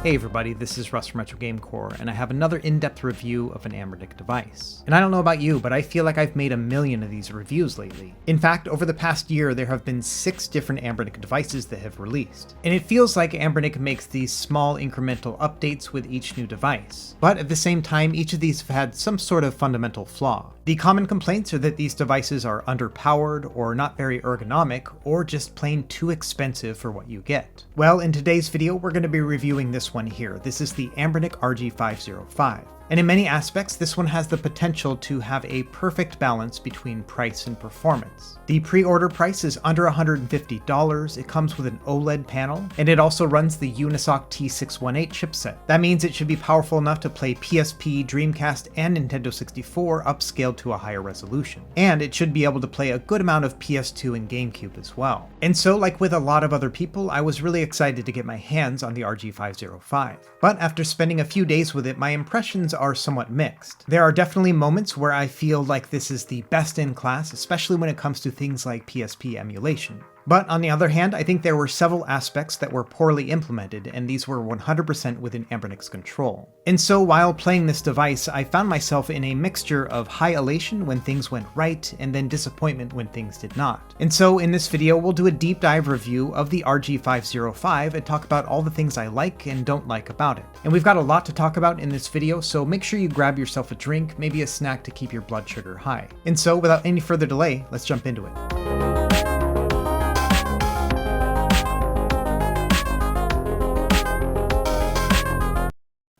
Hey everybody, this is Russ from Retro Game Core, and I have another in-depth review of an Anbernic device. And I don't know about you, but I feel like I've made a million of these reviews lately. In fact, over the past year, there have been 6 different Anbernic devices that have released. And it feels like Anbernic makes these small incremental updates with each new device. But at the same time, each of these have had some sort of fundamental flaw. The common complaints are that these devices are underpowered, or not very ergonomic, or just plain too expensive for what you get. Well, in today's video, we're going to be reviewing this one here. This is the Anbernic RG505. And in many aspects, this one has the potential to have a perfect balance between price and performance. The pre-order price is under $150, it comes with an OLED panel, and it also runs the Unisoc T618 chipset. That means it should be powerful enough to play PSP, Dreamcast, and Nintendo 64 upscaled to a higher resolution. And it should be able to play a good amount of PS2 and GameCube as well. And so, like with a lot of other people, I was really excited to get my hands on the RG505. But after spending a few days with it, my impressions are somewhat mixed. There are definitely moments where I feel like this is the best in class, especially when it comes to things like PSP emulation. But on the other hand, I think there were several aspects that were poorly implemented, and these were 100% within Anbernic's control. And so while playing this device, I found myself in a mixture of high elation when things went right, and then disappointment when things did not. And so in this video, we'll do a deep dive review of the RG505 and talk about all the things I like and don't like about it. And we've got a lot to talk about in this video, so make sure you grab yourself a drink, maybe a snack to keep your blood sugar high. And so without any further delay, let's jump into it.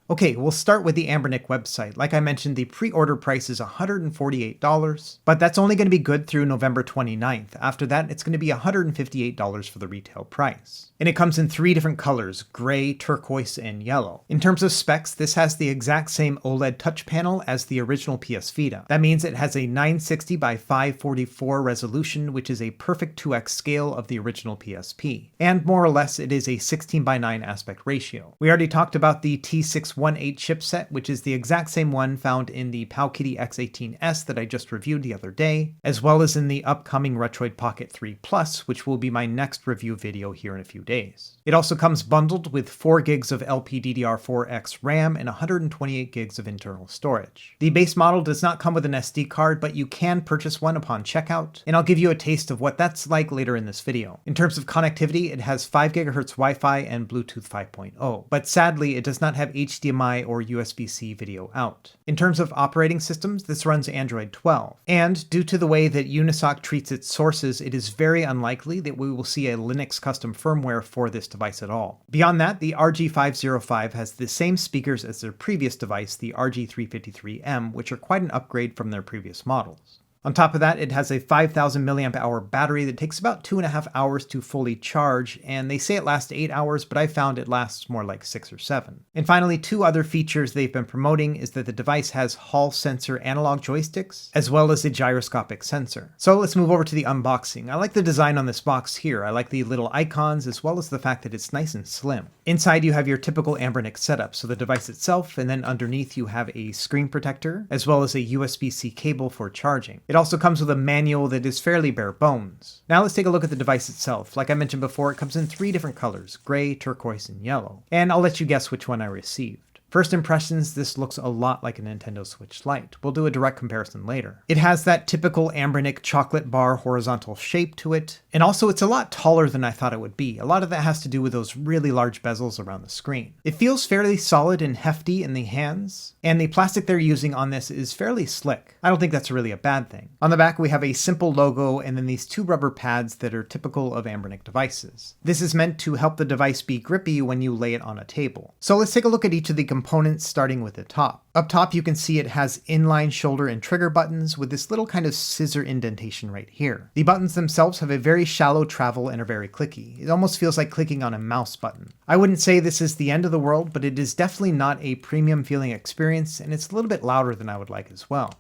Okay, we'll start with the Anbernic website. Like I mentioned, the pre-order price is $148, but that's only going to be good through November 29th. After that, it's going to be $158 for the retail price. And it comes in 3 different colors, gray, turquoise, and yellow. In terms of specs, this has the exact same OLED touch panel as the original PS Vita. That means it has a 960 by 544 resolution, which is a perfect 2x scale of the original PSP. And more or less, it is a 16 by 9 aspect ratio. We already talked about the T618 chipset, which is the exact same one found in the Powkiddy X18S that I just reviewed the other day, as well as in the upcoming Retroid Pocket 3 Plus, which will be my next review video here in a few days. It also comes bundled with 4 gigs of LPDDR4X RAM and 128 gigs of internal storage. The base model does not come with an SD card, but you can purchase one upon checkout, and I'll give you a taste of what that's like later in this video. In terms of connectivity, it has 5 GHz Wi-Fi and Bluetooth 5.0, but sadly it does not have HDMI or USB-C video out. In terms of operating systems, this runs Android 12, and due to the way that Unisoc treats its sources, it is very unlikely that we will see a Linux custom firmware for this device at all. Beyond that, the RG505 has the same speakers as their previous device, the RG353M, which are quite an upgrade from their previous models. On top of that, it has a 5,000 mAh battery that takes about 2.5 hours to fully charge, and they say it lasts 8 hours, but I found it lasts more like 6 or 7. And finally, 2 other features they've been promoting is that the device has Hall sensor analog joysticks, as well as a gyroscopic sensor. So let's move over to the unboxing. I like the design on this box here. I like the little icons, as well as the fact that it's nice and slim. Inside you have your typical Anbernic setup, so the device itself, and then underneath you have a screen protector, as well as a USB-C cable for charging. It also comes with a manual that is fairly bare bones. Now let's take a look at the device itself. Like I mentioned before, it comes in 3 different colors, gray, turquoise, and yellow. And I'll let you guess which one I received. First impressions, this looks a lot like a Nintendo Switch Lite. We'll do a direct comparison later. It has that typical Anbernic chocolate bar horizontal shape to it, and also it's a lot taller than I thought it would be. A lot of that has to do with those really large bezels around the screen. It feels fairly solid and hefty in the hands, and the plastic they're using on this is fairly slick. I don't think that's really a bad thing. On the back we have a simple logo and then these 2 rubber pads that are typical of Anbernic devices. This is meant to help the device be grippy when you lay it on a table. So let's take a look at each of the components, starting with the top. Up top you can see it has inline shoulder and trigger buttons with this little kind of scissor indentation right here. The buttons themselves have a very shallow travel and are very clicky. It almost feels like clicking on a mouse button. I wouldn't say this is the end of the world, but it is definitely not a premium feeling experience, and it's a little bit louder than I would like as well.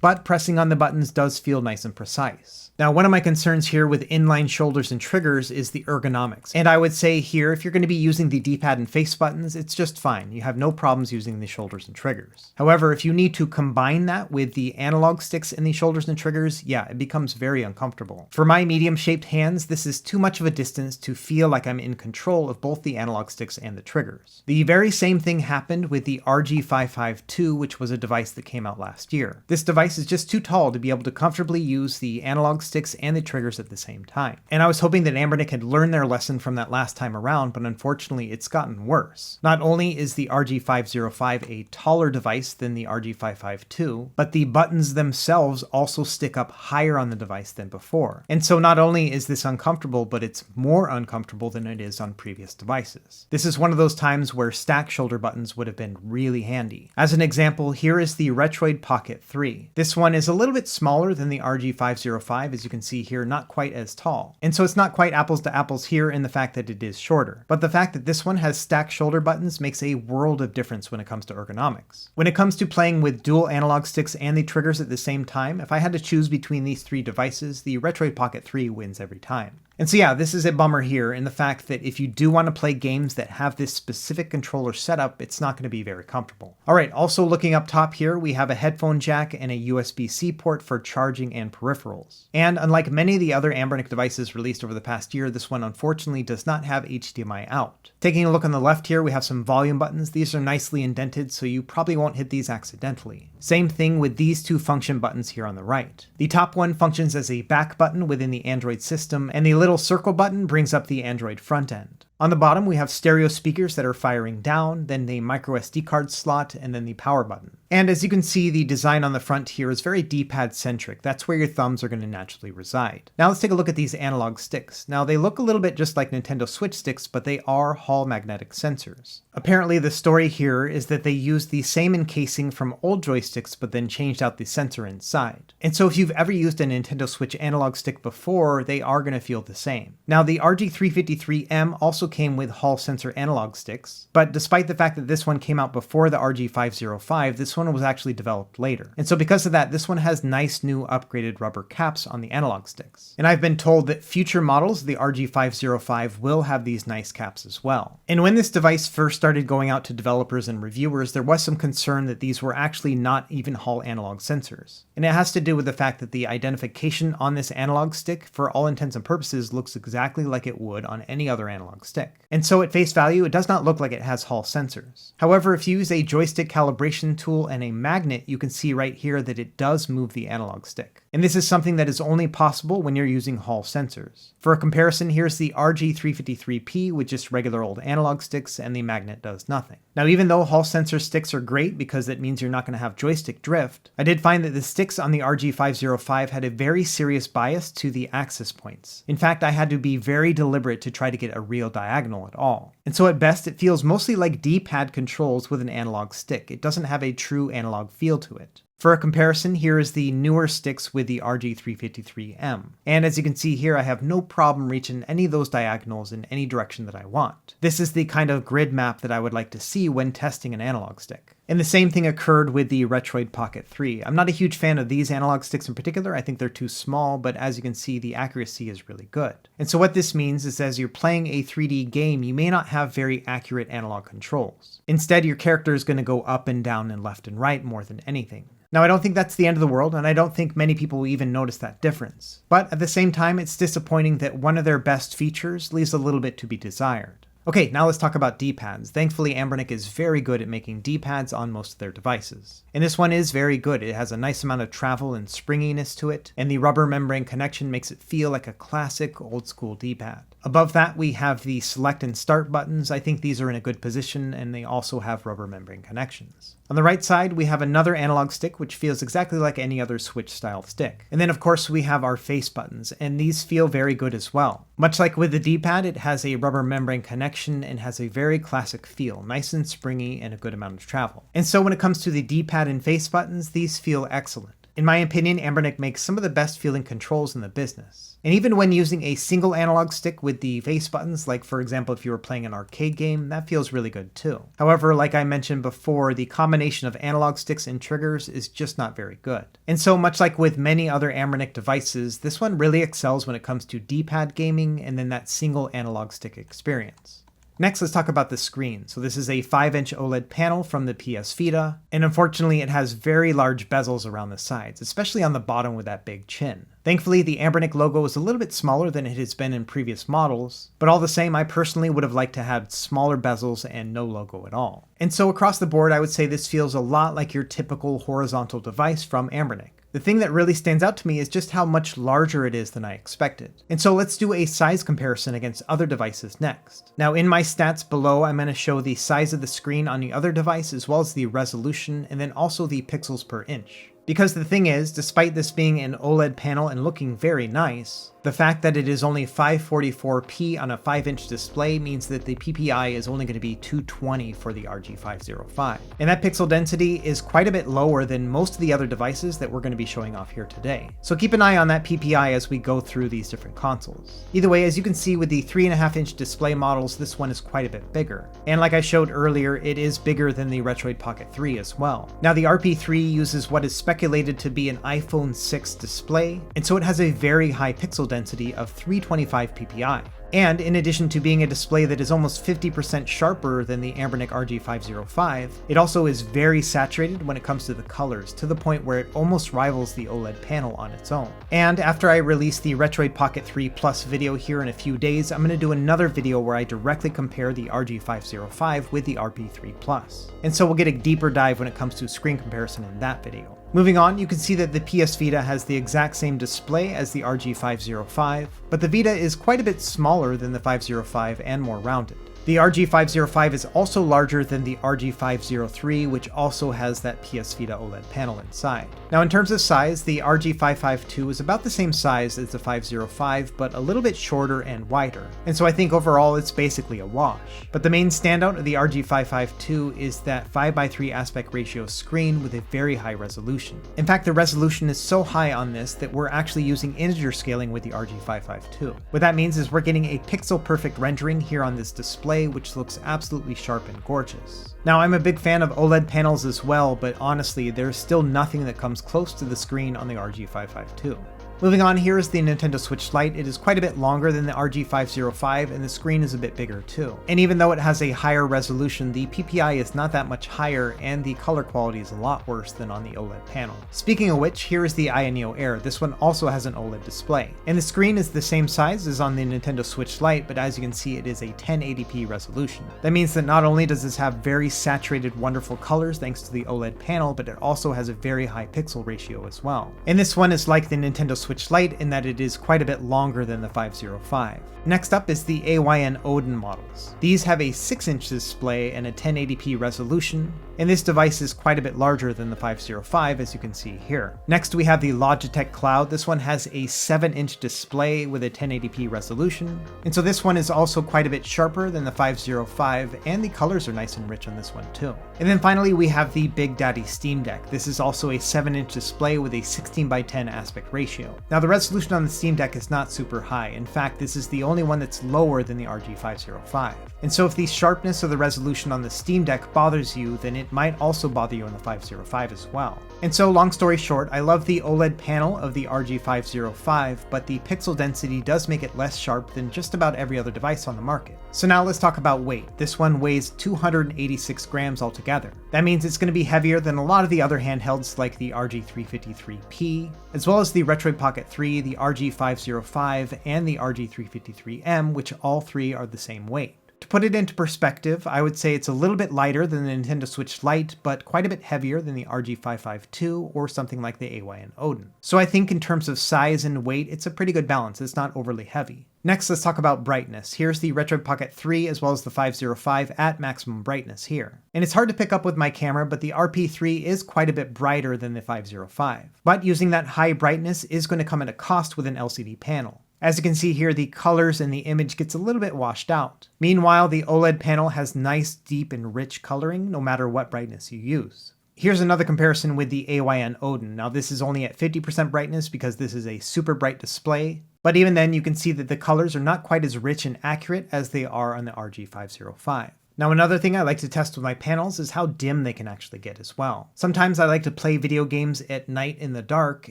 but pressing on the buttons does feel nice and precise. Now, one of my concerns here with inline shoulders and triggers is the ergonomics. And I would say here, if you're going to be using the D-pad and face buttons, it's just fine. You have no problems using the shoulders and triggers. However, if you need to combine that with the analog sticks in the shoulders and triggers, yeah, it becomes very uncomfortable. For my medium-shaped hands, this is too much of a distance to feel like I'm in control of both the analog sticks and the triggers. The very same thing happened with the RG552, which was a device that came out last year. This device is just too tall to be able to comfortably use the analog sticks and the triggers at the same time. And I was hoping that Anbernic had learned their lesson from that last time around, but unfortunately it's gotten worse. Not only is the RG505 a taller device than the RG552, but the buttons themselves also stick up higher on the device than before. And so not only is this uncomfortable, but it's more uncomfortable than it is on previous devices. This is one of those times where stack shoulder buttons would have been really handy. As an example, here is the Retroid Pocket 3. This one is a little bit smaller than the RG505, as you can see here, not quite as tall. And so it's not quite apples to apples here in the fact that it is shorter. But the fact that this one has stacked shoulder buttons makes a world of difference when it comes to ergonomics. When it comes to playing with dual analog sticks and the triggers at the same time, if I had to choose between these three devices, the Retroid Pocket 3 wins every time. And so yeah, this is a bummer here in the fact that if you do want to play games that have this specific controller setup, it's not going to be very comfortable. Alright, also looking up top here, we have a headphone jack and a USB-C port for charging and peripherals. And unlike many of the other Anbernic devices released over the past year, this one unfortunately does not have HDMI out. Taking a look on the left here, we have some volume buttons. These are nicely indented, so you probably won't hit these accidentally. Same thing with these two function buttons here on the right. The top one functions as a back button within the Android system, and the little circle button brings up the Android front end. On the bottom, we have stereo speakers that are firing down, then the micro SD card slot, and then the power button. And as you can see, the design on the front here is very D-pad centric. That's where your thumbs are going to naturally reside. Now let's take a look at these analog sticks. Now they look a little bit just like Nintendo Switch sticks, but they are Hall magnetic sensors. Apparently the story here is that they used the same encasing from old joysticks, but then changed out the sensor inside. And so if you've ever used a Nintendo Switch analog stick before, they are going to feel the same. Now the RG353M also came with Hall sensor analog sticks, but despite the fact that this one came out before the RG505, this one was actually developed later. And so because of that, this one has nice new upgraded rubber caps on the analog sticks. And I've been told that future models of the RG505 will have these nice caps as well. And when this device first started going out to developers and reviewers, there was some concern that these were actually not even Hall analog sensors. And it has to do with the fact that the identification on this analog stick, for all intents and purposes, looks exactly like it would on any other analog stick. And so at face value, it does not look like it has Hall sensors. However, if you use a joystick calibration tool and a magnet, you can see right here that it does move the analog stick. And this is something that is only possible when you're using Hall sensors. For a comparison, here's the RG353P with just regular old analog sticks, and the magnet does nothing. Now, even though Hall sensor sticks are great because that means you're not going to have joystick drift, I did find that the sticks on the RG505 had a very serious bias to the axis points. In fact, I had to be very deliberate to try to get a real diagonal at all. And so at best, it feels mostly like D-pad controls with an analog stick. It doesn't have a true analog feel to it. For a comparison, here is the newer sticks with the RG353M. And as you can see here, I have no problem reaching any of those diagonals in any direction that I want. This is the kind of grid map that I would like to see when testing an analog stick. And the same thing occurred with the Retroid Pocket 3. I'm not a huge fan of these analog sticks in particular. I think they're too small, but as you can see, the accuracy is really good. And so what this means is as you're playing a 3D game, you may not have very accurate analog controls. Instead, your character is going to go up and down and left and right more than anything. Now, I don't think that's the end of the world, and I don't think many people will even notice that difference. But at the same time, it's disappointing that one of their best features leaves a little bit to be desired. Okay, now let's talk about D-pads. Thankfully, Anbernic is very good at making D-pads on most of their devices. And this one is very good. It has a nice amount of travel and springiness to it, and the rubber membrane connection makes it feel like a classic old-school D-pad. Above that, we have the select and start buttons. I think these are in a good position, and they also have rubber membrane connections. On the right side, we have another analog stick, which feels exactly like any other Switch-style stick. And then, of course, we have our face buttons, and these feel very good as well. Much like with the D-pad, it has a rubber membrane connection and has a very classic feel, nice and springy and a good amount of travel. And so when it comes to the D-pad and face buttons, these feel excellent. In my opinion, Anbernic makes some of the best feeling controls in the business. And even when using a single analog stick with the face buttons, like for example if you were playing an arcade game, that feels really good too. However, like I mentioned before, the combination of analog sticks and triggers is just not very good. And so much like with many other Anbernic devices, this one really excels when it comes to D-pad gaming and then that single analog stick experience. Next, let's talk about the screen. So this is a 5-inch OLED panel from the PS Vita, and unfortunately it has very large bezels around the sides, especially on the bottom with that big chin. Thankfully, the Anbernic logo is a little bit smaller than it has been in previous models, but all the same, I personally would have liked to have smaller bezels and no logo at all. And so across the board, I would say this feels a lot like your typical horizontal device from Anbernic. The thing that really stands out to me is just how much larger it is than I expected. And so let's do a size comparison against other devices next. Now in my stats below, I'm going to show the size of the screen on the other device as well as the resolution and then also the pixels per inch. Because the thing is, despite this being an OLED panel and looking very nice, the fact that it is only 544p on a 5-inch display means that the PPI is only going to be 220 for the RG505. And that pixel density is quite a bit lower than most of the other devices that we're going to be showing off here today. So keep an eye on that PPI as we go through these different consoles. Either way, as you can see with the 3.5-inch display models, this one is quite a bit bigger. And like I showed earlier, it is bigger than the Retroid Pocket 3 as well. Now the RP3 uses what is speculated to be an iPhone 6 display, and so it has a very high pixel density of 325 ppi. And in addition to being a display that is almost 50% sharper than the Anbernic RG505, it also is very saturated when it comes to the colors, to the point where it almost rivals the OLED panel on its own. And after I release the Retroid Pocket 3 Plus video here in a few days, I'm going to do another video where I directly compare the RG505 with the RP3 Plus. And so we'll get a deeper dive when it comes to screen comparison in that video. Moving on, you can see that the PS Vita has the exact same display as the RG505, but the Vita is quite a bit smaller than the 505 and more rounded. The RG505 is also larger than the RG503, which also has that PS Vita OLED panel inside. Now in terms of size, the RG552 is about the same size as the 505, but a little bit shorter and wider. And so I think overall it's basically a wash. But the main standout of the RG552 is that 5:3 aspect ratio screen with a very high resolution. In fact, the resolution is so high on this that we're actually using integer scaling with the RG552. What that means is we're getting a pixel perfect rendering here on this display, which looks absolutely sharp and gorgeous. Now I'm a big fan of OLED panels as well, but honestly there's still nothing that comes close to the screen on the RG552. Moving on, here is the Nintendo Switch Lite. It is quite a bit longer than the RG505 and the screen is a bit bigger too. And even though it has a higher resolution, the PPI is not that much higher and the color quality is a lot worse than on the OLED panel. Speaking of which, here is the Aya Neo Air. This one also has an OLED display. And the screen is the same size as on the Nintendo Switch Lite, but as you can see it is a 1080p resolution. That means that not only does this have very saturated wonderful colors thanks to the OLED panel, but it also has a very high pixel ratio as well. And this one is like the Nintendo Switch Lite in that it is quite a bit longer than the 505. Next up is the AYN Odin models. These have a 6-inch display and a 1080p resolution, and this device is quite a bit larger than the 505 as you can see here. Next we have the Logitech Cloud. This one has a 7-inch display with a 1080p resolution, and so this one is also quite a bit sharper than the 505, and the colors are nice and rich on this one too. And then finally we have the Big Daddy Steam Deck. This is also a 7-inch display with a 16:10 aspect ratio. Now the resolution on the Steam Deck is not super high. In fact, this is the only one that's lower than the RG505. And so if the sharpness of the resolution on the Steam Deck bothers you, then it might also bother you on the 505 as well. And so long story short, I love the OLED panel of the RG505, but the pixel density does make it less sharp than just about every other device on the market. So now let's talk about weight. This one weighs 286 grams altogether. That means it's going to be heavier than a lot of the other handhelds like the RG353P, as well as the Retroid Pocket 3, the RG505, and the RG353M, which all three are the same weight. To put it into perspective, I would say it's a little bit lighter than the Nintendo Switch Lite, but quite a bit heavier than the RG552 or something like the AYN Odin. So I think in terms of size and weight, it's a pretty good balance. It's not overly heavy. Next, let's talk about brightness. Here's the Retroid Pocket 3 as well as the 505 at maximum brightness here. And it's hard to pick up with my camera, but the RP3 is quite a bit brighter than the 505. But using that high brightness is going to come at a cost with an LCD panel. As you can see here, the colors in the image gets a little bit washed out. Meanwhile, the OLED panel has nice, deep, and rich coloring no matter what brightness you use. Here's another comparison with the AYN Odin. Now this is only at 50% brightness because this is a super bright display, but even then you can see that the colors are not quite as rich and accurate as they are on the RG505. Now another thing I like to test with my panels is how dim they can actually get as well. Sometimes I like to play video games at night in the dark,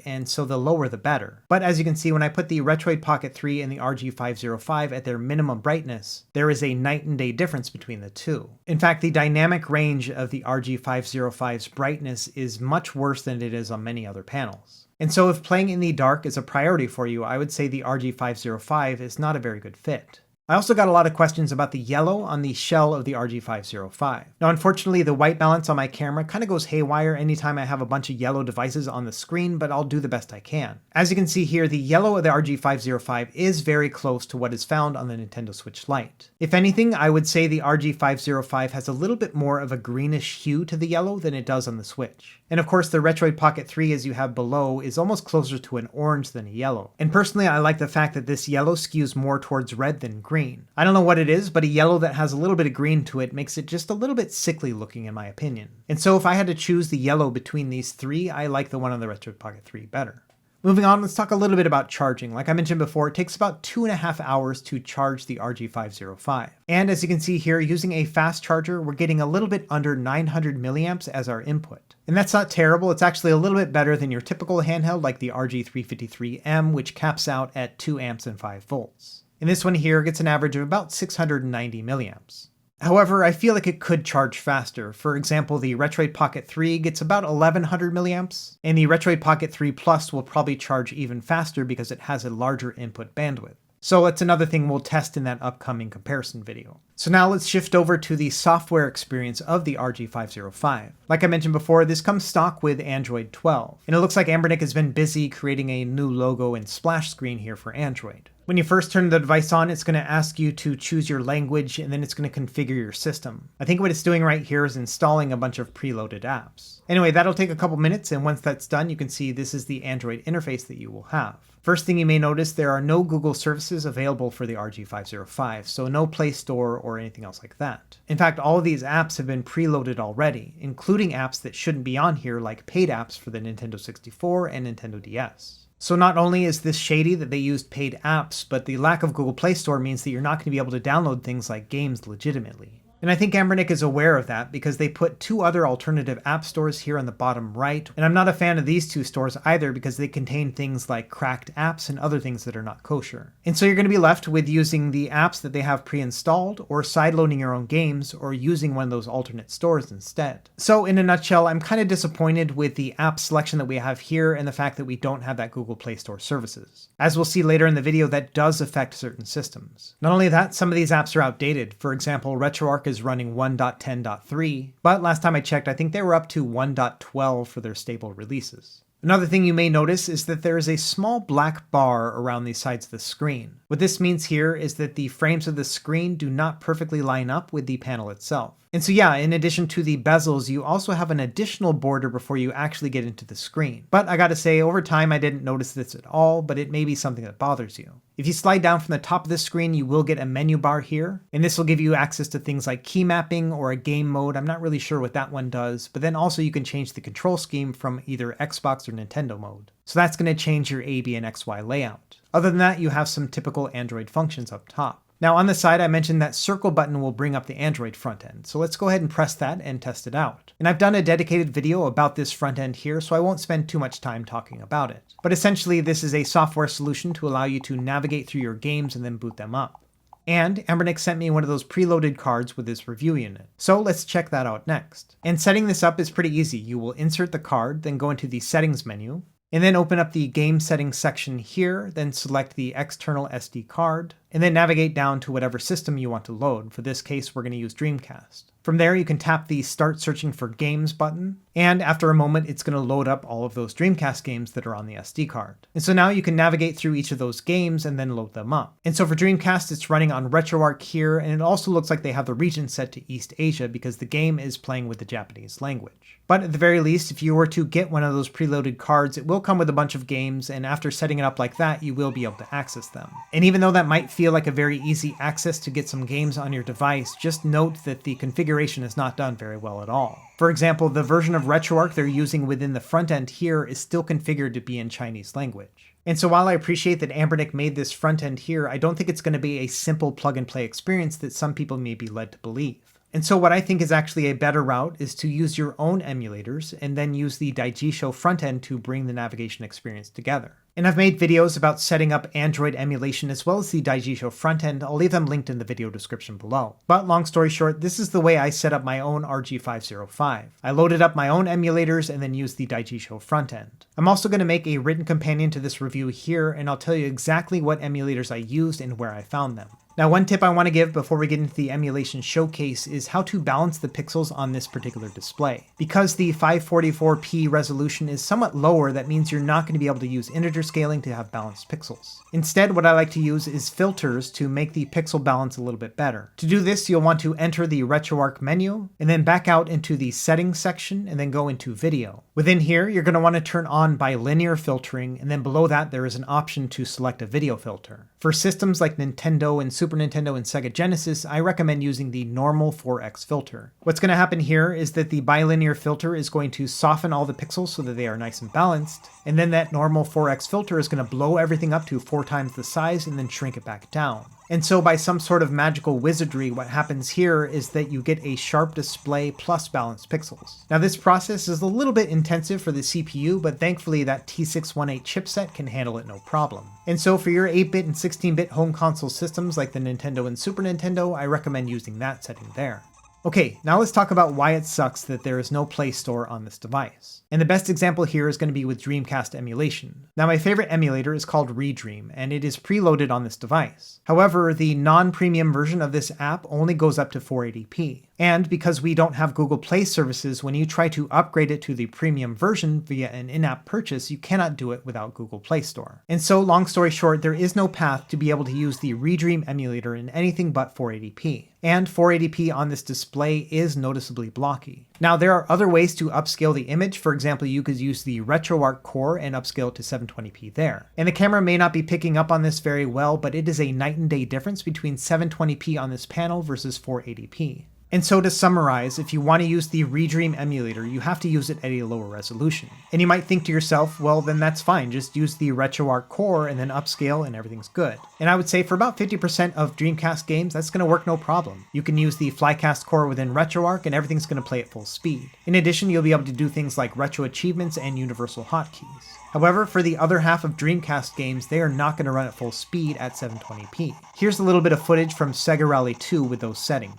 and so the lower the better. But as you can see, when I put the Retroid Pocket 3 and the RG505 at their minimum brightness, there is a night and day difference between the two. In fact, the dynamic range of the RG505's brightness is much worse than it is on many other panels. And so if playing in the dark is a priority for you, I would say the RG505 is not a very good fit. I also got a lot of questions about the yellow on the shell of the RG505. Now unfortunately the white balance on my camera kind of goes haywire anytime I have a bunch of yellow devices on the screen, but I'll do the best I can. As you can see here, the yellow of the RG505 is very close to what is found on the Nintendo Switch Lite. If anything, I would say the RG505 has a little bit more of a greenish hue to the yellow than it does on the Switch. And of course the Retroid Pocket 3, as you have below, is almost closer to an orange than a yellow. And personally I like the fact that this yellow skews more towards red than green. I don't know what it is, but a yellow that has a little bit of green to it makes it just a little bit sickly looking in my opinion. And so if I had to choose the yellow between these three, I like the one on the Retroid Pocket 3 better. Moving on, let's talk a little bit about charging. Like I mentioned before, it takes about 2.5 hours to charge the RG505. And as you can see here, using a fast charger, we're getting a little bit under 900 milliamps as our input. And that's not terrible, it's actually a little bit better than your typical handheld like the RG353M, which caps out at 2 amps and 5 volts. And this one here gets an average of about 690 milliamps. However, I feel like it could charge faster. For example, the Retroid Pocket 3 gets about 1100 milliamps, and the Retroid Pocket 3 Plus will probably charge even faster because it has a larger input bandwidth. So that's another thing we'll test in that upcoming comparison video. So now let's shift over to the software experience of the RG505. Like I mentioned before, this comes stock with Android 12, and it looks like Anbernic has been busy creating a new logo and splash screen here for Android. When you first turn the device on, it's going to ask you to choose your language, and then it's going to configure your system. I think what it's doing right here is installing a bunch of preloaded apps. Anyway, that'll take a couple minutes, and once that's done, you can see this is the Android interface that you will have. First thing you may notice, there are no Google services available for the RG505, so no Play Store or anything else like that. In fact, all of these apps have been preloaded already, including apps that shouldn't be on here like paid apps for the Nintendo 64 and Nintendo DS. So not only is this shady that they used paid apps, but the lack of Google Play Store means that you're not going to be able to download things like games legitimately. And I think Anbernic is aware of that because they put two other alternative app stores here on the bottom right, and I'm not a fan of these two stores either because they contain things like cracked apps and other things that are not kosher. And so you're going to be left with using the apps that they have pre-installed, or sideloading your own games, or using one of those alternate stores instead. So in a nutshell, I'm kind of disappointed with the app selection that we have here and the fact that we don't have that Google Play Store services. As we'll see later in the video, that does affect certain systems. Not only that, some of these apps are outdated. For example, RetroArch is running 1.10.3, but last time I checked, I think they were up to 1.12 for their stable releases. Another thing you may notice is that there is a small black bar around the sides of the screen. What this means here is that the frames of the screen do not perfectly line up with the panel itself. And so yeah, in addition to the bezels, you also have an additional border before you actually get into the screen. But I gotta say, over time I didn't notice this at all, but it may be something that bothers you. If you slide down from the top of the screen, you will get a menu bar here, and this will give you access to things like key mapping or a game mode. I'm not really sure what that one does, but then also you can change the control scheme from either Xbox or Nintendo mode. So that's going to change your A, B, and XY layout. Other than that, you have some typical Android functions up top. Now on the side, I mentioned that circle button will bring up the Android front end, so let's go ahead and press that and test it out. And I've done a dedicated video about this front end here, so I won't spend too much time talking about it. But essentially, this is a software solution to allow you to navigate through your games and then boot them up. And Anbernic sent me one of those preloaded cards with this review unit. So let's check that out next. And setting this up is pretty easy. You will insert the card, then go into the settings menu, and then open up the game settings section here, then select the external SD card, and then navigate down to whatever system you want to load. For this case, we're going to use Dreamcast. From there, you can tap the Start Searching for Games button, and after a moment, it's going to load up all of those Dreamcast games that are on the SD card. And so now you can navigate through each of those games and then load them up. And so for Dreamcast, it's running on RetroArch here, and it also looks like they have the region set to East Asia because the game is playing with the Japanese language. But at the very least, if you were to get one of those preloaded cards, it will come with a bunch of games, and after setting it up like that, you will be able to access them. And even though that might feel like a very easy access to get some games on your device, just note that the configuration is not done very well at all. For example, the version of RetroArch they're using within the front end here is still configured to be in Chinese language. And so while I appreciate that Anbernic made this front end here, I don't think it's going to be a simple plug and play experience that some people may be led to believe. And so what I think is actually a better route is to use your own emulators and then use the Daijisho frontend to bring the navigation experience together. And I've made videos about setting up Android emulation as well as the Daijisho frontend. I'll leave them linked in the video description below. But long story short, this is the way I set up my own RG505. I loaded up my own emulators and then used the Daijisho frontend. I'm also going to make a written companion to this review here, and I'll tell you exactly what emulators I used and where I found them. Now, one tip I want to give before we get into the emulation showcase is how to balance the pixels on this particular display. Because the 544p resolution is somewhat lower, that means you're not going to be able to use integer scaling to have balanced pixels. Instead, what I like to use is filters to make the pixel balance a little bit better. To do this, you'll want to enter the RetroArch menu, and then back out into the settings section, and then go into video. Within here, you're going to want to turn on bilinear filtering, and then below that there is an option to select a video filter. For systems like Nintendo and Super Nintendo and Sega Genesis, I recommend using the normal 4x filter. What's going to happen here is that the bilinear filter is going to soften all the pixels so that they are nice and balanced, and then that normal 4x filter is going to blow everything up to 4 times the size and then shrink it back down. And so by some sort of magical wizardry, what happens here is that you get a sharp display plus balanced pixels. Now this process is a little bit intensive for the CPU, but thankfully that T618 chipset can handle it no problem. And so for your 8-bit and 16-bit home console systems like the Nintendo and Super Nintendo, I recommend using that setting there. Okay, now let's talk about why it sucks that there is no Play Store on this device. And the best example here is going to be with Dreamcast emulation. Now my favorite emulator is called Redream, and it is preloaded on this device. However, the non-premium version of this app only goes up to 480p. And because we don't have Google Play services, when you try to upgrade it to the premium version via an in-app purchase, you cannot do it without Google Play Store. And so, long story short, there is no path to be able to use the Redream emulator in anything but 480p. And 480p on this display is noticeably blocky. Now, there are other ways to upscale the image. For example, you could use the RetroArch core and upscale it to 720p there. And the camera may not be picking up on this very well, but it is a night and day difference between 720p on this panel versus 480p. And so to summarize, if you want to use the Redream emulator, you have to use it at a lower resolution. And you might think to yourself, well, then that's fine, just use the RetroArch core and then upscale and everything's good. And I would say for about 50% of Dreamcast games, that's going to work no problem. You can use the Flycast core within RetroArch and everything's going to play at full speed. In addition, you'll be able to do things like retro achievements and universal hotkeys. However, for the other half of Dreamcast games, they are not going to run at full speed at 720p. Here's a little bit of footage from Sega Rally 2 with those settings.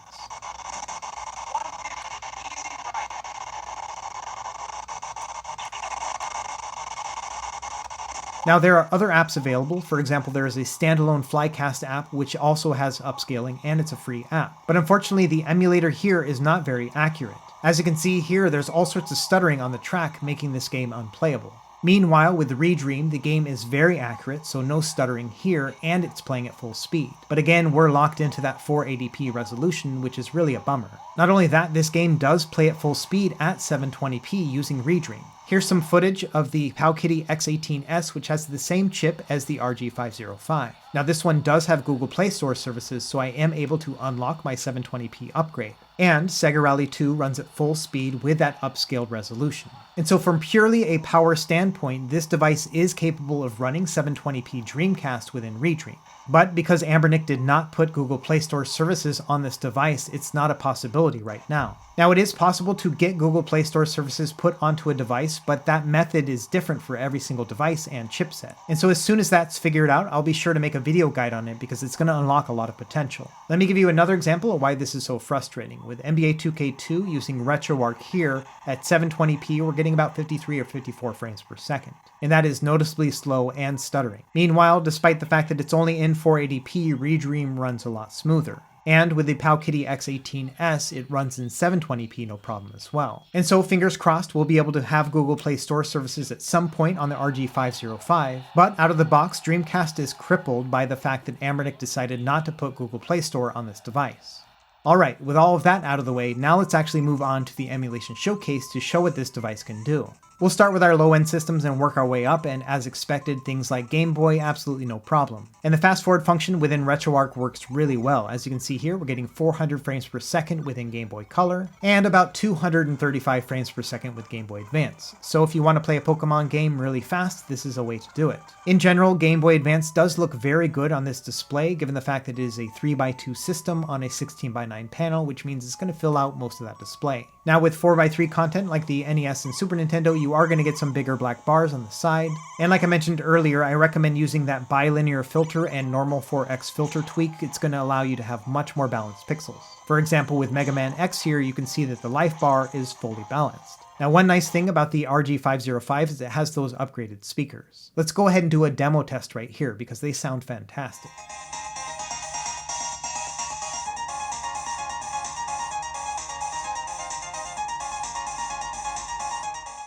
Now there are other apps available. For example, there is a standalone Flycast app which also has upscaling, and it's a free app. But unfortunately, the emulator here is not very accurate. As you can see here, there's all sorts of stuttering on the track, making this game unplayable. Meanwhile, with Redream, the game is very accurate, so no stuttering here, and it's playing at full speed. But again, we're locked into that 480p resolution, which is really a bummer. Not only that, this game does play at full speed at 720p using Redream. Here's some footage of the Powkiddy X18S, which has the same chip as the RG505. Now this one does have Google Play Store services, so I am able to unlock my 720p upgrade. And Sega Rally 2 runs at full speed with that upscaled resolution. And so from purely a power standpoint, this device is capable of running 720p Dreamcast within Redream. But because Anbernic did not put Google Play Store services on this device, it's not a possibility right now. Now it is possible to get Google Play Store services put onto a device, but that method is different for every single device and chipset. And so as soon as that's figured out, I'll be sure to make a video guide on it because it's going to unlock a lot of potential. Let me give you another example of why this is so frustrating. With NBA 2K2 using RetroArch here, at 720p we're getting about 53 or 54 frames per second. And that is noticeably slow and stuttering. Meanwhile, despite the fact that it's only in 480p, Redream runs a lot smoother. And with the Powkiddy X18S, it runs in 720p no problem as well. And so fingers crossed we'll be able to have Google Play Store services at some point on the RG505, but out of the box, Dreamcast is crippled by the fact that Anbernic decided not to put Google Play Store on this device. Alright, with all of that out of the way, now let's actually move on to the emulation showcase to show what this device can do. We'll start with our low-end systems and work our way up, and as expected, things like Game Boy, absolutely no problem. And the fast forward function within RetroArch works really well. As you can see here, we're getting 400 frames per second within Game Boy Color, and about 235 frames per second with Game Boy Advance. So if you want to play a Pokemon game really fast, this is a way to do it. In general, Game Boy Advance does look very good on this display, given the fact that it is a 3x2 system on a 16:9 panel, which means it's going to fill out most of that display. Now with 4x3 content like the NES and Super Nintendo, you are going to get some bigger black bars on the side. And like I mentioned earlier, I recommend using that bilinear filter and normal 4x filter tweak. It's going to allow you to have much more balanced pixels. For example, with Mega Man X here, you can see that the life bar is fully balanced. Now one nice thing about the RG505 is it has those upgraded speakers. Let's go ahead and do a demo test right here because they sound fantastic.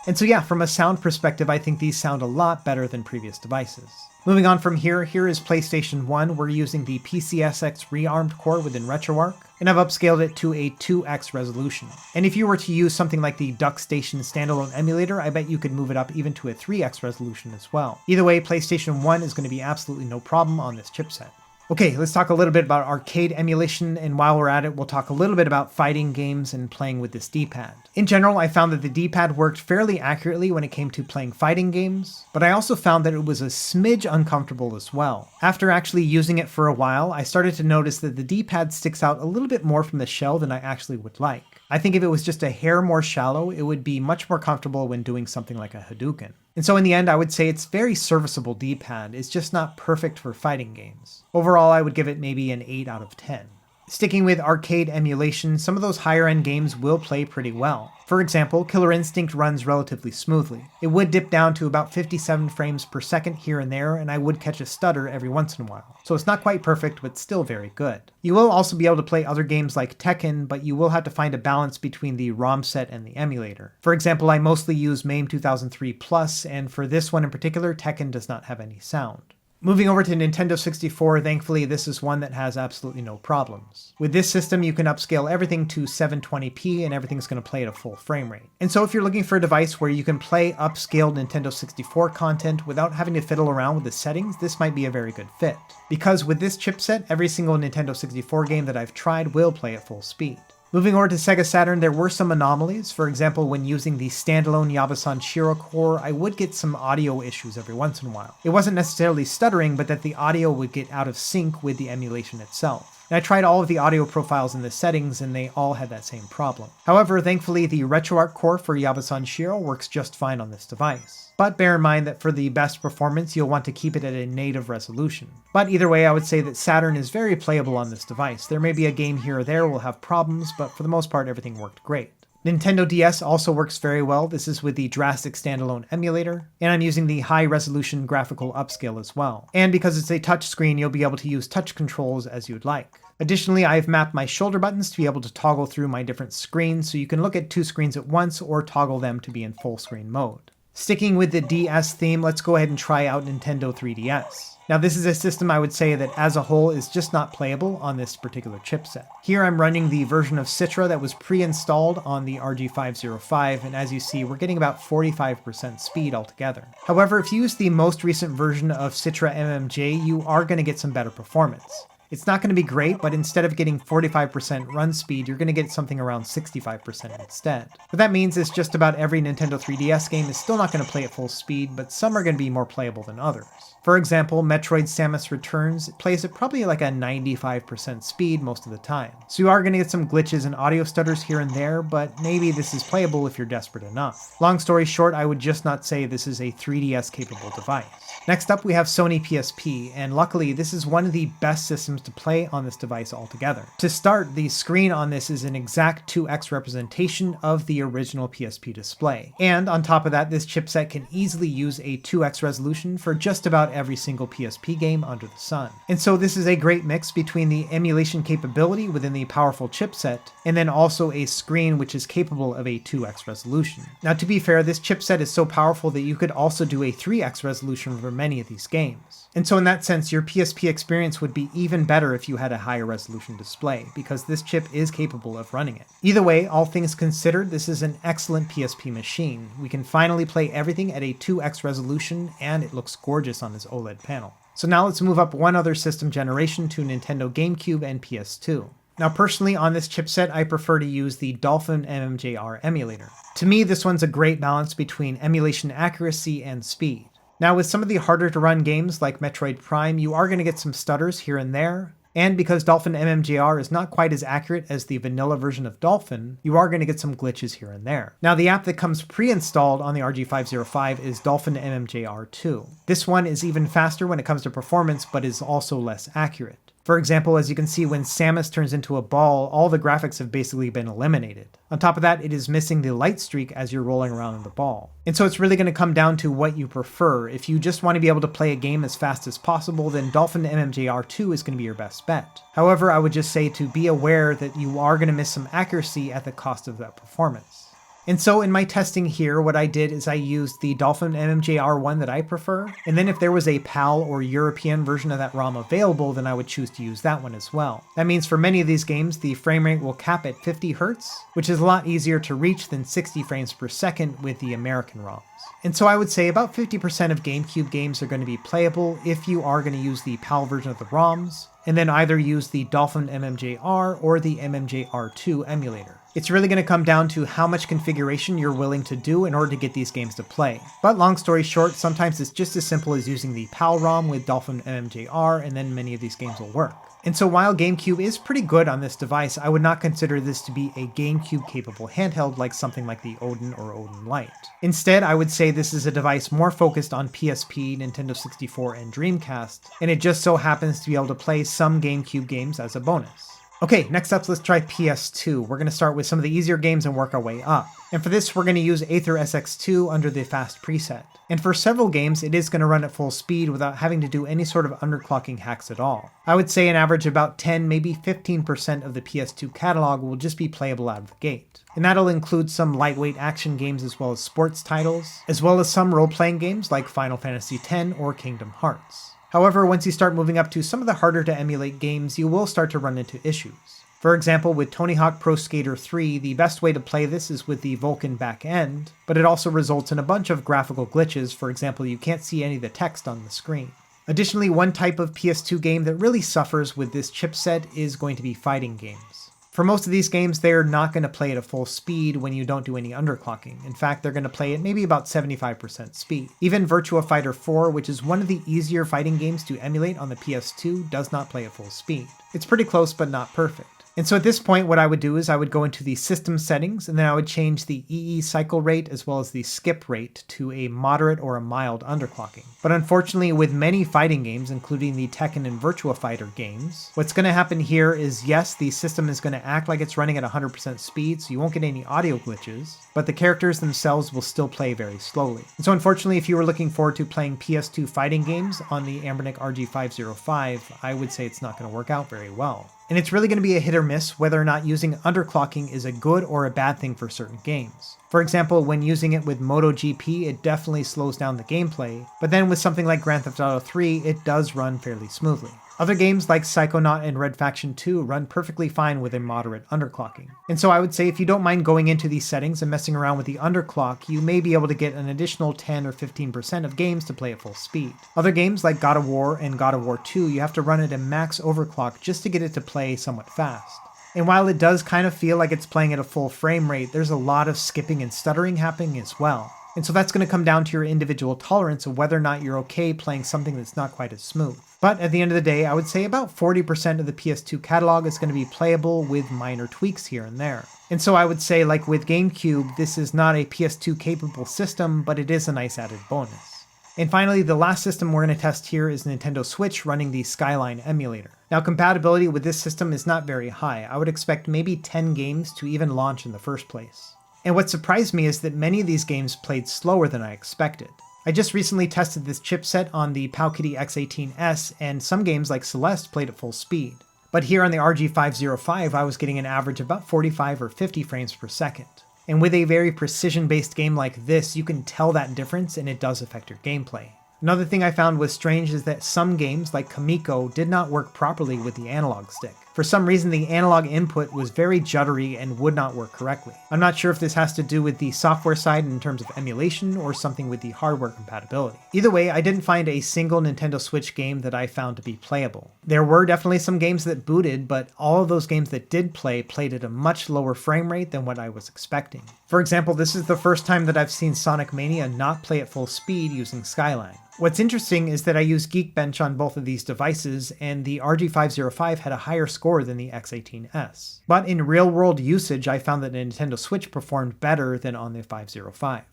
And so yeah, from a sound perspective, I think these sound a lot better than previous devices. Moving on from here is PlayStation 1. We're using the PCSX rearmed core within RetroArch, and I've upscaled it to a 2x resolution. And if you were to use something like the DuckStation standalone emulator, I bet you could move it up even to a 3x resolution as well. Either way, PlayStation 1 is going to be absolutely no problem on this chipset. Okay, let's talk a little bit about arcade emulation, and while we're at it, we'll talk a little bit about fighting games and playing with this D-pad. In general, I found that the D-pad worked fairly accurately when it came to playing fighting games, but I also found that it was a smidge uncomfortable as well. After actually using it for a while, I started to notice that the D-pad sticks out a little bit more from the shell than I actually would like. I think if it was just a hair more shallow, it would be much more comfortable when doing something like a Hadouken. And so in the end, I would say it's very serviceable D-pad, it's just not perfect for fighting games. Overall, I would give it maybe an 8 out of 10. Sticking with arcade emulation, some of those higher end games will play pretty well. For example, Killer Instinct runs relatively smoothly. It would dip down to about 57 frames per second here and there, and I would catch a stutter every once in a while. So it's not quite perfect, but still very good. You will also be able to play other games like Tekken, but you will have to find a balance between the ROM set and the emulator. For example, I mostly use MAME 2003 Plus, and for this one in particular, Tekken does not have any sound. Moving over to Nintendo 64, thankfully this is one that has absolutely no problems. With this system you can upscale everything to 720p and everything's going to play at a full frame rate. And so if you're looking for a device where you can play upscaled Nintendo 64 content without having to fiddle around with the settings, this might be a very good fit. Because with this chipset, every single Nintendo 64 game that I've tried will play at full speed. Moving over to Sega Saturn, there were some anomalies. For example, when using the standalone Yabasan Shiro core, I would get some audio issues every once in a while. It wasn't necessarily stuttering, but that the audio would get out of sync with the emulation itself. And I tried all of the audio profiles in the settings and they all had that same problem. However, thankfully the RetroArch core for Yabasan Shiro works just fine on this device. But bear in mind that for the best performance, you'll want to keep it at a native resolution. But either way, I would say that Saturn is very playable on this device. There may be a game here or there will have problems, but for the most part everything worked great. Nintendo DS also works very well. This is with the Drastic standalone emulator, and I'm using the high resolution graphical upscale as well. And because it's a touch screen, you'll be able to use touch controls as you'd like. Additionally, I've mapped my shoulder buttons to be able to toggle through my different screens, so you can look at two screens at once or toggle them to be in full screen mode. Sticking with the DS theme, let's go ahead and try out Nintendo 3DS. Now this is a system I would say that as a whole is just not playable on this particular chipset. Here I'm running the version of Citra that was pre-installed on the RG505, and as you see we're getting about 45% speed altogether. However, if you use the most recent version of Citra MMJ, you are going to get some better performance. It's not going to be great, but instead of getting 45% run speed, you're going to get something around 65% instead. What that means is just about every Nintendo 3DS game is still not going to play at full speed, but some are going to be more playable than others. For example, Metroid Samus Returns plays at probably like a 95% speed most of the time. So you are going to get some glitches and audio stutters here and there, but maybe this is playable if you're desperate enough. Long story short, I would just not say this is a 3DS capable device. Next up we have Sony PSP, and luckily this is one of the best systems to play on this device altogether. To start, the screen on this is an exact 2x representation of the original PSP display. And on top of that, this chipset can easily use a 2x resolution for just about every single PSP game under the sun. And so this is a great mix between the emulation capability within the powerful chipset, and then also a screen which is capable of a 2x resolution. Now to be fair, this chipset is so powerful that you could also do a 3x resolution for many of these games. And so in that sense, your PSP experience would be even better if you had a higher resolution display, because this chip is capable of running it. Either way, all things considered, this is an excellent PSP machine. We can finally play everything at a 2x resolution, and it looks gorgeous on this OLED panel. So now let's move up one other system generation to Nintendo GameCube and PS2. Now personally on this chipset, I prefer to use the Dolphin MMJR emulator. To me, this one's a great balance between emulation accuracy and speed. Now with some of the harder to run games like Metroid Prime, you are going to get some stutters here and there, and because Dolphin MMJR is not quite as accurate as the vanilla version of Dolphin, you are going to get some glitches here and there. Now the app that comes pre-installed on the RG505 is Dolphin MMJR 2. This one is even faster when it comes to performance, but is also less accurate. For example, as you can see, when Samus turns into a ball, all the graphics have basically been eliminated. On top of that, it is missing the light streak as you're rolling around in the ball. And so it's really going to come down to what you prefer. If you just want to be able to play a game as fast as possible, then Dolphin MMJR 2 is going to be your best bet. However, I would just say to be aware that you are going to miss some accuracy at the cost of that performance. And so in my testing here, what I did is I used the Dolphin MMJR one that I prefer, and then if there was a PAL or European version of that ROM available, then I would choose to use that one as well. That means for many of these games, the frame rate will cap at 50 Hz, which is a lot easier to reach than 60 frames per second with the American ROMs. And so I would say about 50% of GameCube games are going to be playable if you are going to use the PAL version of the ROMs, and then either use the Dolphin MMJR or the MMJR2 emulator. It's really going to come down to how much configuration you're willing to do in order to get these games to play. But long story short, sometimes it's just as simple as using the PAL ROM with Dolphin MMJR, and then many of these games will work. And so while GameCube is pretty good on this device, I would not consider this to be a GameCube capable handheld like something like the Odin or Odin Lite. Instead, I would say this is a device more focused on PSP, Nintendo 64, and Dreamcast, and it just so happens to be able to play some GameCube games as a bonus. Okay, next up, let's try PS2. We're going to start with some of the easier games and work our way up. And for this, we're going to use Aether SX2 under the fast preset. And for several games, it is going to run at full speed without having to do any sort of underclocking hacks at all. I would say an average about 10, maybe 15% of the PS2 catalog will just be playable out of the gate. And that'll include some lightweight action games as well as sports titles, as well as some role-playing games like Final Fantasy X or Kingdom Hearts. However, once you start moving up to some of the harder to emulate games, you will start to run into issues. For example, with Tony Hawk Pro Skater 3, the best way to play this is with the Vulkan back end, but it also results in a bunch of graphical glitches. For example, you can't see any of the text on the screen. Additionally, one type of PS2 game that really suffers with this chipset is going to be fighting games. For most of these games, they're not going to play at a full speed when you don't do any underclocking. In fact, they're going to play at maybe about 75% speed. Even Virtua Fighter 4, which is one of the easier fighting games to emulate on the PS2, does not play at full speed. It's pretty close, but not perfect. And so at this point, what I would do is I would go into the system settings, and then I would change the EE cycle rate as well as the skip rate to a moderate or a mild underclocking. But unfortunately, with many fighting games, including the Tekken and Virtua Fighter games, what's going to happen here is, yes, the system is going to act like it's running at 100% speed, so you won't get any audio glitches, but the characters themselves will still play very slowly. And so unfortunately, if you were looking forward to playing PS2 fighting games on the Anbernic RG505, I would say it's not going to work out very well. And it's really going to be a hit or miss whether or not using underclocking is a good or a bad thing for certain games. For example, when using it with MotoGP, it definitely slows down the gameplay, but then with something like Grand Theft Auto 3, it does run fairly smoothly. Other games like Psychonaut and Red Faction 2 run perfectly fine with a moderate underclocking. And so I would say if you don't mind going into these settings and messing around with the underclock, you may be able to get an additional 10 or 15% of games to play at full speed. Other games like God of War and God of War 2, you have to run it at max overclock just to get it to play somewhat fast. And while it does kind of feel like it's playing at a full frame rate, there's a lot of skipping and stuttering happening as well. And so that's going to come down to your individual tolerance of whether or not you're okay playing something that's not quite as smooth. But at the end of the day, I would say about 40% of the PS2 catalog is going to be playable with minor tweaks here and there. And so I would say, like with GameCube, this is not a PS2 capable system, but it is a nice added bonus. And finally, the last system we're going to test here is Nintendo Switch running the Skyline emulator. Now, compatibility with this system is not very high. I would expect maybe 10 games to even launch in the first place. And what surprised me is that many of these games played slower than I expected. I just recently tested this chipset on the Powkiddy X18S, and some games like Celeste played at full speed. But here on the RG505, I was getting an average of about 45 or 50 frames per second. And with a very precision-based game like this, you can tell that difference and it does affect your gameplay. Another thing I found was strange is that some games, like Kamiko, did not work properly with the analog stick. For some reason, the analog input was very juddery and would not work correctly. I'm not sure if this has to do with the software side in terms of emulation or something with the hardware compatibility. Either way, I didn't find a single Nintendo Switch game that I found to be playable. There were definitely some games that booted, but all of those games that did play played at a much lower frame rate than what I was expecting. For example, this is the first time that I've seen Sonic Mania not play at full speed using Skyline. What's interesting is that I used Geekbench on both of these devices, and the RG505 had a higher score than the X18S. But in real-world usage, I found that the Nintendo Switch performed better than on the 505.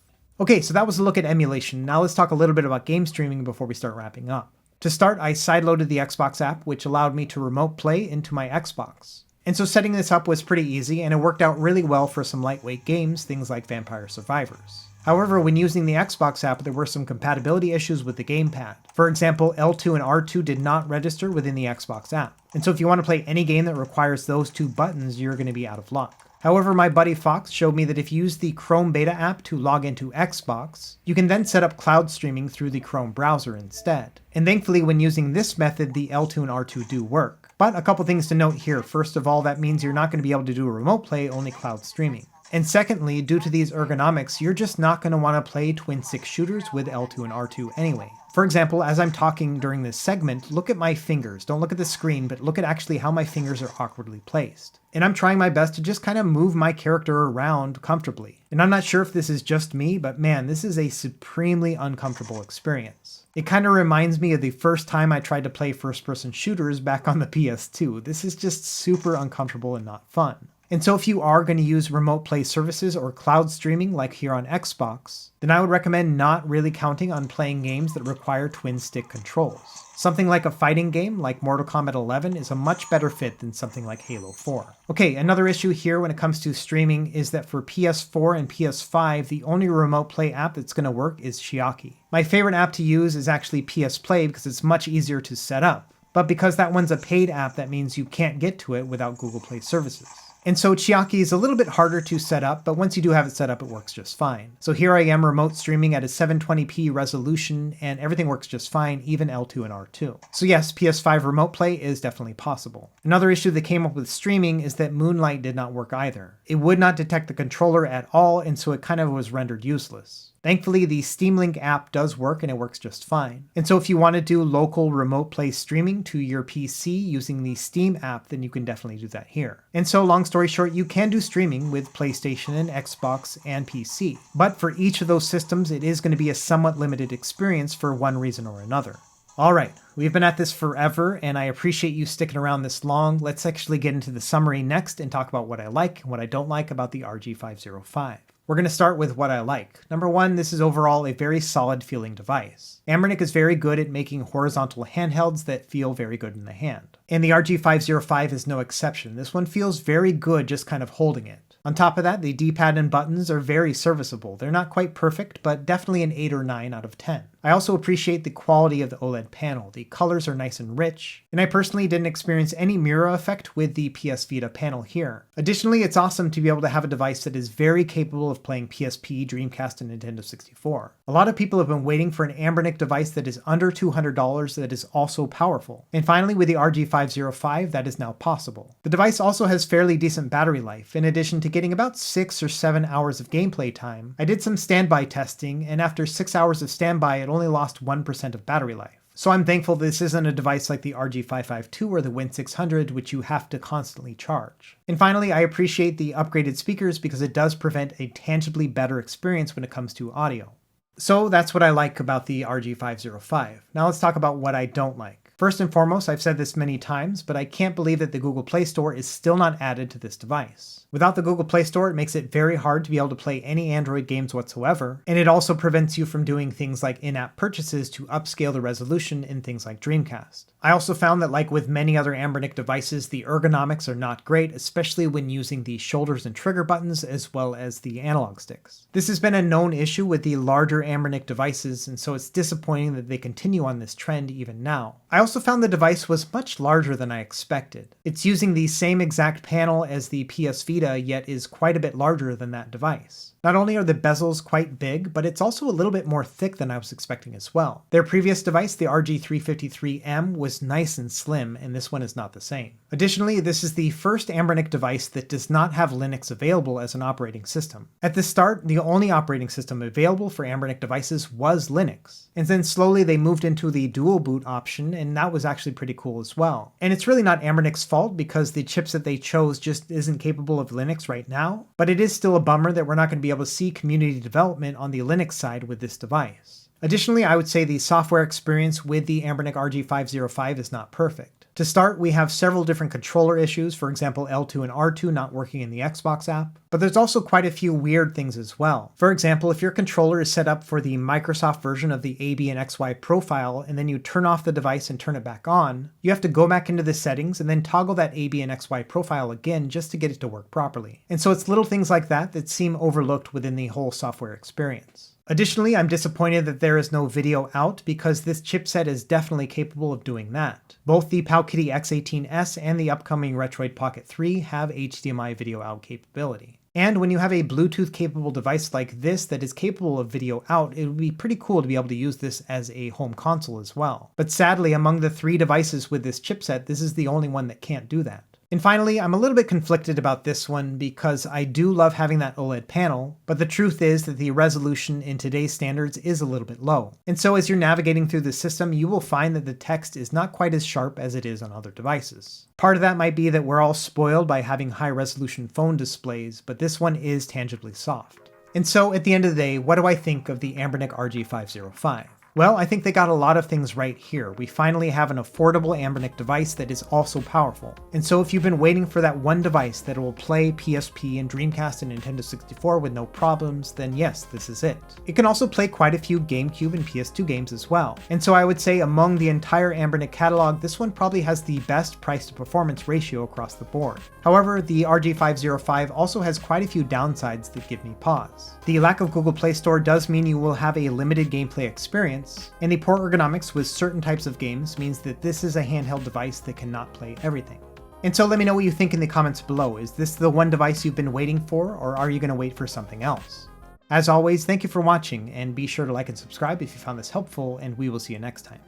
Okay, so that was a look at emulation. Now let's talk a little bit about game streaming before we start wrapping up. To start, I sideloaded the Xbox app, which allowed me to remote play into my Xbox. And so setting this up was pretty easy, and it worked out really well for some lightweight games, things like Vampire Survivors. However, when using the Xbox app, there were some compatibility issues with the gamepad. For example, L2 and R2 did not register within the Xbox app. And so if you want to play any game that requires those two buttons, you're going to be out of luck. However, my buddy Fox showed me that if you use the Chrome Beta app to log into Xbox, you can then set up cloud streaming through the Chrome browser instead. And thankfully, when using this method, the L2 and R2 do work. But a couple things to note here. First of all, that means you're not going to be able to do a remote play, only cloud streaming. And secondly, due to these ergonomics, you're just not going to want to play twin stick shooters with L2 and R2 anyway. For example, as I'm talking during this segment, look at my fingers. Don't look at the screen, but look at actually how my fingers are awkwardly placed. And I'm trying my best to just kind of move my character around comfortably. And I'm not sure if this is just me, but man, this is a supremely uncomfortable experience. It kind of reminds me of the first time I tried to play first-person shooters back on the PS2. This is just super uncomfortable and not fun. And so if you are going to use remote play services or cloud streaming like here on Xbox, then I would recommend not really counting on playing games that require twin stick controls. Something like a fighting game like Mortal Kombat 11 is a much better fit than something like Halo 4. Okay, another issue here when it comes to streaming is that for PS4 and PS5, the only remote play app that's going to work is Chiaki. My favorite app to use is actually PS Play because it's much easier to set up. But because that one's a paid app, that means you can't get to it without Google Play services. And so Chiaki is a little bit harder to set up, but once you do have it set up, it works just fine. So here I am remote streaming at a 720p resolution, and everything works just fine, even L2 and R2. So yes, PS5 remote play is definitely possible. Another issue that came up with streaming is that Moonlight did not work either. It would not detect the controller at all, and so it kind of was rendered useless. Thankfully, the Steam Link app does work and it works just fine. And so if you want to do local remote play streaming to your PC using the Steam app, then you can definitely do that here. And so long story short, you can do streaming with PlayStation and Xbox and PC. But for each of those systems, it is going to be a somewhat limited experience for one reason or another. Alright, we've been at this forever, and I appreciate you sticking around this long. Let's actually get into the summary next and talk about what I like and what I don't like about the RG505. We're going to start with what I like. Number one, this is overall a very solid feeling device. Anbernic is very good at making horizontal handhelds that feel very good in the hand. And the RG505 is no exception. This one feels very good just kind of holding it. On top of that, the D-pad and buttons are very serviceable. They're not quite perfect, but definitely an 8 or 9 out of 10. I also appreciate the quality of the OLED panel. The colors are nice and rich, and I personally didn't experience any mirror effect with the PS Vita panel here. Additionally, it's awesome to be able to have a device that is very capable of playing PSP, Dreamcast, and Nintendo 64. A lot of people have been waiting for an Anbernic device that is under $200 that is also powerful. And finally, with the RG505, that is now possible. The device also has fairly decent battery life. In addition to getting about 6 or 7 hours of gameplay time, I did some standby testing, and after 6 hours of standby, it only lost 1% of battery life. So I'm thankful this isn't a device like the RG552 or the Win600, which you have to constantly charge. And finally, I appreciate the upgraded speakers because it does prevent a tangibly better experience when it comes to audio. So that's what I like about the RG505. Now let's talk about what I don't like. First and foremost, I've said this many times, but I can't believe that the Google Play Store is still not added to this device. Without the Google Play Store, it makes it very hard to be able to play any Android games whatsoever, and it also prevents you from doing things like in-app purchases to upscale the resolution in things like Dreamcast. I also found that, like with many other Anbernic devices, the ergonomics are not great, especially when using the shoulders and trigger buttons as well as the analog sticks. This has been a known issue with the larger Anbernic devices, and so it's disappointing that they continue on this trend even now. I also found the device was much larger than I expected. It's using the same exact panel as the PS Vita, yet is quite a bit larger than that device. Not only are the bezels quite big, but it's also a little bit more thick than I was expecting as well. Their previous device, the RG353M, was nice and slim, and this one is not the same. Additionally, this is the first Anbernic device that does not have Linux available as an operating system. At the start, the only operating system available for Anbernic devices was Linux. And then slowly they moved into the dual boot option, and that was actually pretty cool as well. And it's really not Anbernic's fault because the chipset they chose just isn't capable of Linux right now, but it is still a bummer that we're not going to be able to see community development on the Linux side with this device. Additionally, I would say the software experience with the Anbernic RG505 is not perfect. To start, we have several different controller issues, for example L2 and R2 not working in the Xbox app, but there's also quite a few weird things as well. For example, if your controller is set up for the Microsoft version of the AB and XY profile and then you turn off the device and turn it back on, you have to go back into the settings and then toggle that AB and XY profile again just to get it to work properly. And so it's little things like that that seem overlooked within the whole software experience. Additionally, I'm disappointed that there is no video out because this chipset is definitely capable of doing that. Both the Powkiddy X18S and the upcoming Retroid Pocket 3 have HDMI video out capability. And when you have a Bluetooth capable device like this that is capable of video out, it would be pretty cool to be able to use this as a home console as well. But sadly, among the 3 devices with this chipset, this is the only one that can't do that. And finally, I'm a little bit conflicted about this one because I do love having that OLED panel, but the truth is that the resolution in today's standards is a little bit low. And so as you're navigating through the system, you will find that the text is not quite as sharp as it is on other devices. Part of that might be that we're all spoiled by having high resolution phone displays, but this one is tangibly soft. And so at the end of the day, what do I think of the Anbernic RG505? Well, I think they got a lot of things right here. We finally have an affordable Anbernic device that is also powerful. And so if you've been waiting for that one device that will play PSP and Dreamcast and Nintendo 64 with no problems, then yes, this is it. It can also play quite a few GameCube and PS2 games as well. And so I would say among the entire Anbernic catalog, this one probably has the best price to performance ratio across the board. However, the RG505 also has quite a few downsides that give me pause. The lack of Google Play Store does mean you will have a limited gameplay experience, and the poor ergonomics with certain types of games means that this is a handheld device that cannot play everything. And so let me know what you think in the comments below. Is this the one device you've been waiting for, or are you going to wait for something else? As always, thank you for watching, and be sure to like and subscribe if you found this helpful, and we will see you next time.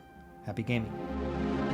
Happy gaming.